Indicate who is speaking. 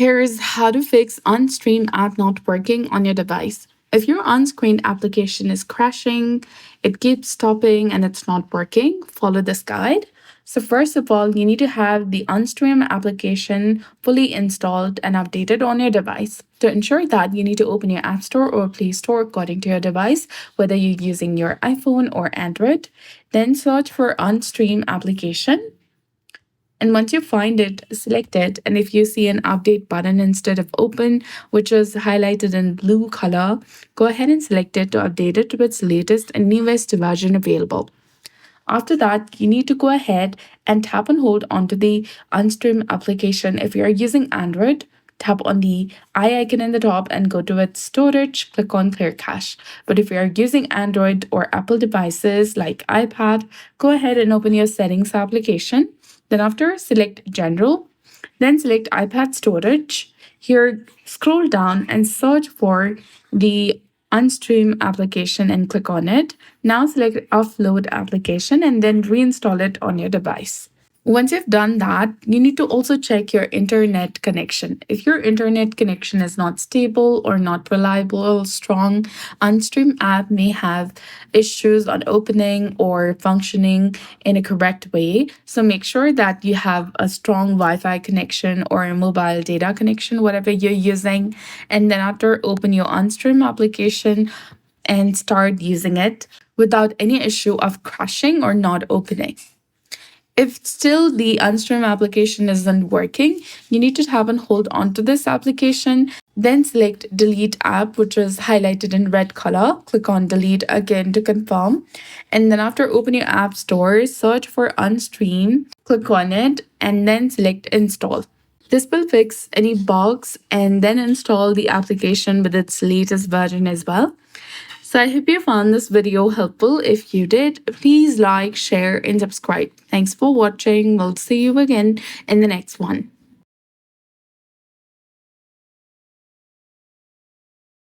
Speaker 1: Here's how to fix OnStream app not working on your device. If your on-screen application is crashing, it keeps stopping and it's not working, follow this guide. So first of all, you need to have the OnStream application fully installed and updated on your device. To ensure that, you need to open your App Store or Play Store according to your device, whether you're using your iPhone or Android. Then search for OnStream application. And once you find it, select it. And if you see an update button instead of open, which is highlighted in blue color, go ahead and select it to update it to its latest and newest version available. After that, you need to go ahead and tap and hold onto the OnStream application. If you are using Android, tap on the eye icon in the top and go to its storage, click on clear cache. But if you are using Android or Apple devices like iPad, go ahead and open your settings application. Then after, select general, then select iPad storage. Here, scroll down and search for the OnStream application and click on it. Now select offload application and then reinstall it on your device. Once you've done that, you need to also check your internet connection. If your internet connection is not stable or not reliable or strong, OnStream app may have issues on opening or functioning in a correct way. So make sure that you have a strong Wi-Fi connection or a mobile data connection, whatever you're using. And then after, open your OnStream application and start using it without any issue of crashing or not opening. If still the OnStream application isn't working, you need to tap and hold onto this application. Then select delete app, which is highlighted in red color. Click on delete again to confirm. And then after open your app store, search for OnStream, click on it, and then select install. This will fix any bugs and then install the application with its latest version as well. So I hope you found this video helpful. If you did, please like, share, and subscribe. Thanks for watching. We'll see you again in the next one.